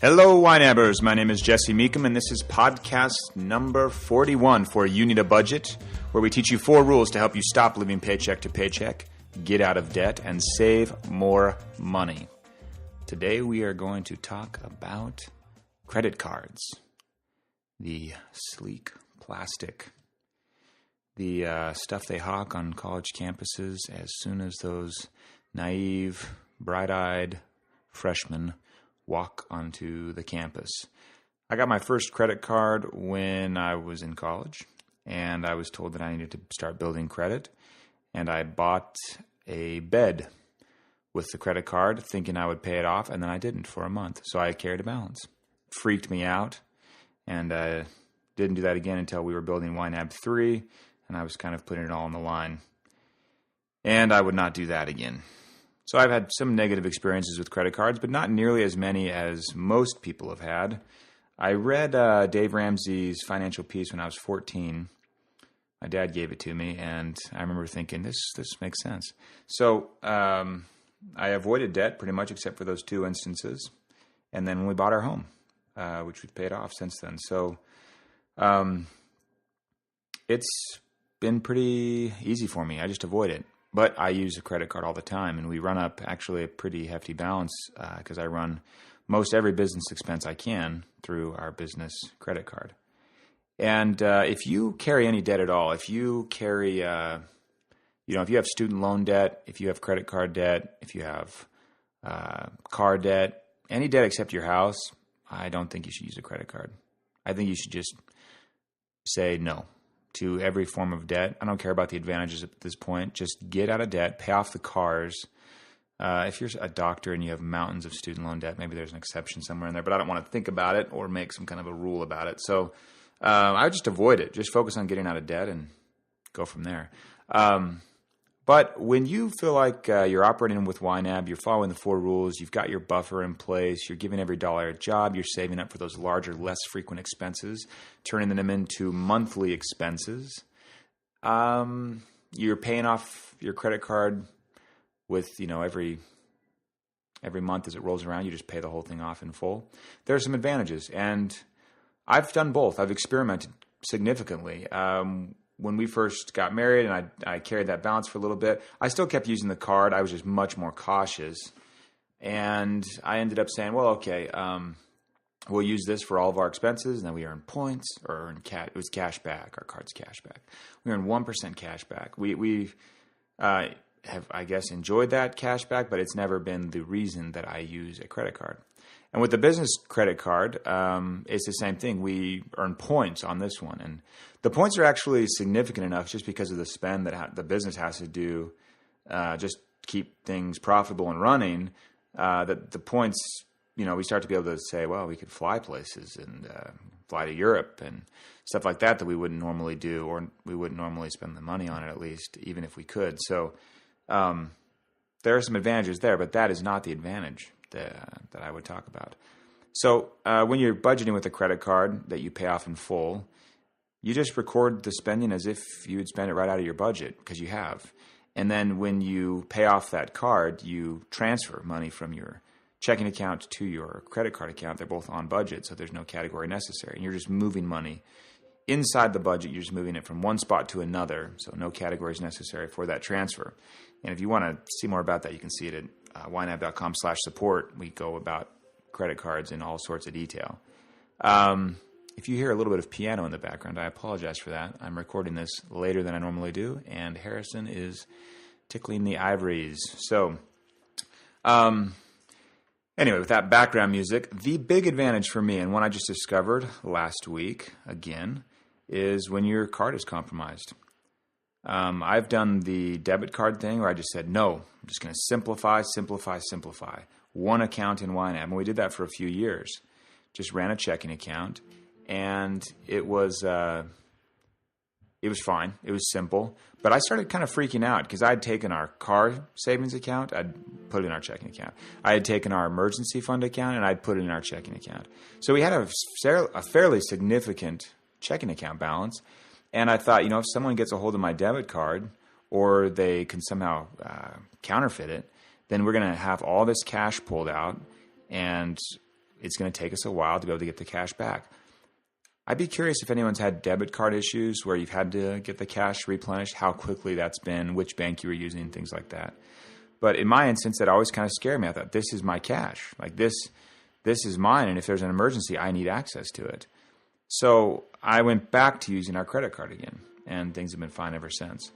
Hello, YNABers. My name is Jesse Meekum, and this is podcast number 41 for You Need a Budget, where we teach you 4 rules to help you stop living paycheck to paycheck, get out of debt, and save more money. Today we are going to talk about credit cards. The sleek plastic, the stuff they hawk on college campuses as soon as those naive, bright-eyed freshmen walk onto the campus. I got my first credit card when I was in college, and I was told that I needed to start building credit, and I bought a bed with the credit card thinking I would pay it off, and then I didn't for a month, so I carried a balance. Freaked me out, and didn't do that again until we were building YNAB 3, and I was kind of putting it all on the line. And I would not do that again. So I've had some negative experiences with credit cards, but not nearly as many as most people have had. I read Dave Ramsey's financial piece when I was 14. My dad gave it to me, and I remember thinking, this makes sense. So I avoided debt pretty much except for those 2 instances. And then when we bought our home, which we've paid off since then. So it's been pretty easy for me. I just avoid it. But I use a credit card all the time, and we run up actually a pretty hefty balance because I run most every business expense I can through our business credit card. And if you carry any debt at all, if you carry, if you have student loan debt, if you have credit card debt, if you have car debt, any debt except your house, I don't think you should use a credit card. I think you should just say no to every form of debt. I don't care about the advantages at this point. Just get out of debt, pay off the cars. If you're a doctor and you have mountains of student loan debt, maybe there's an exception somewhere in there, but I don't want to think about it or make some kind of a rule about it. So I would just avoid it. Just focus on getting out of debt and go from there. But when you feel like you're operating with YNAB, you're following the 4 rules, you've got your buffer in place, you're giving every dollar a job, you're saving up for those larger, less frequent expenses, turning them into monthly expenses. You're paying off your credit card with, every month as it rolls around, you just pay the whole thing off in full. There are some advantages, and I've done both. I've experimented significantly. When we first got married and I carried that balance for a little bit, I still kept using the card. I was just much more cautious. And I ended up saying, well, okay, we'll use this for all of our expenses. And then we earn points or earn it was cash back. Our card's cash back. We earn 1% cash back. We have, I guess, enjoyed that cash back, but it's never been the reason that I use a credit card. And with the business credit card, it's the same thing. We earn points on this one. And the points are actually significant enough just because of the spend that the business has to do just keep things profitable and running, that the points, we start to be able to say, well, we could fly places and fly to Europe and stuff like that we wouldn't normally do, or we wouldn't normally spend the money on it, at least, even if we could. So there are some advantages there, but that is not the advantage that I would talk about. So when you're budgeting with a credit card that you pay off in full, you just record the spending as if you would spend it right out of your budget, because you have. And then when you pay off that card, you transfer money from your checking account to your credit card account. They're both on budget, so there's no category necessary. And you're just moving money inside the budget. You're just moving it from one spot to another, so no categories necessary for that transfer. And if you want to see more about that, you can see it at ynab.com/support. We go about credit cards in all sorts of detail. If you hear a little bit of piano in the background, I apologize for that. I'm recording this later than I normally do, and Harrison is tickling the ivories. So, anyway, with that background music, the big advantage for me, and one I just discovered last week, again, is when your card is compromised. I've done the debit card thing where I just said, no, I'm just going to simplify. One account in YNAB. And we did that for a few years. Just ran a checking account, and it was fine. It was simple. But I started kind of freaking out because I had taken our car savings account, I'd put it in our checking account. I had taken our emergency fund account, and I'd put it in our checking account. So we had a fairly significant checking account balance. And I thought, if someone gets a hold of my debit card or they can somehow counterfeit it, then we're going to have all this cash pulled out, and it's going to take us a while to be able to get the cash back. I'd be curious if anyone's had debit card issues where you've had to get the cash replenished, how quickly that's been, which bank you were using, things like that. But in my instance, that always kind of scared me. I thought, this is my cash. Like this is mine, and if there's an emergency, I need access to it. So I went back to using our credit card again, and things have been fine ever since.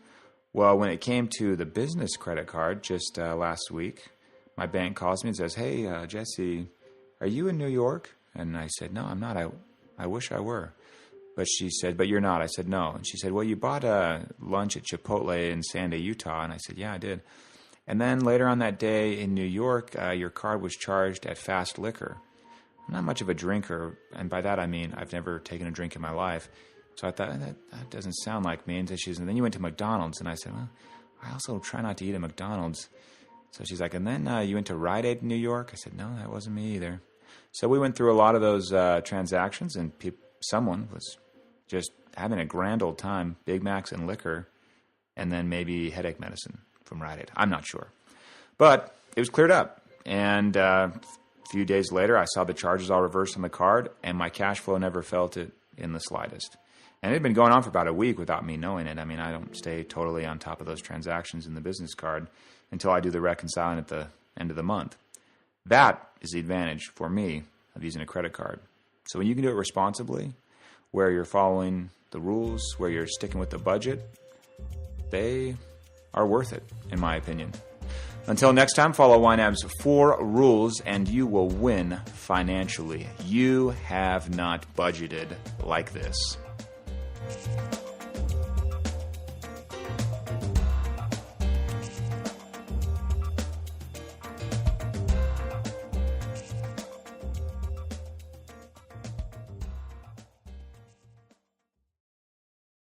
Well, when it came to the business credit card just last week, my bank calls me and says, hey, Jesse, are you in New York? And I said, no, I'm not. I wish I were. But she said, but you're not. I said, no. And she said, well, you bought a lunch at Chipotle in Sandy, Utah. And I said, yeah, I did. And then later on that day in New York, your card was charged at Fast Liquor. I'm not much of a drinker, and by that I mean I've never taken a drink in my life. So I thought, that doesn't sound like me. And then you went to McDonald's. And I said, well, I also try not to eat at McDonald's. So she's like, and then you went to Rite Aid in New York? I said, no, that wasn't me either. So we went through a lot of those transactions, and someone was just having a grand old time, Big Macs and liquor, and then maybe headache medicine from Rite Aid. I'm not sure. But it was cleared up. And a few days later, I saw the charges all reversed on the card, and my cash flow never felt it in the slightest. And it had been going on for about a week without me knowing it. I mean, I don't stay totally on top of those transactions in the business card until I do the reconciling at the end of the month. That is the advantage for me of using a credit card. So when you can do it responsibly, where you're following the rules, where you're sticking with the budget, they are worth it, in my opinion. Until next time, follow YNAB's 4 rules and you will win financially. You have not budgeted like this.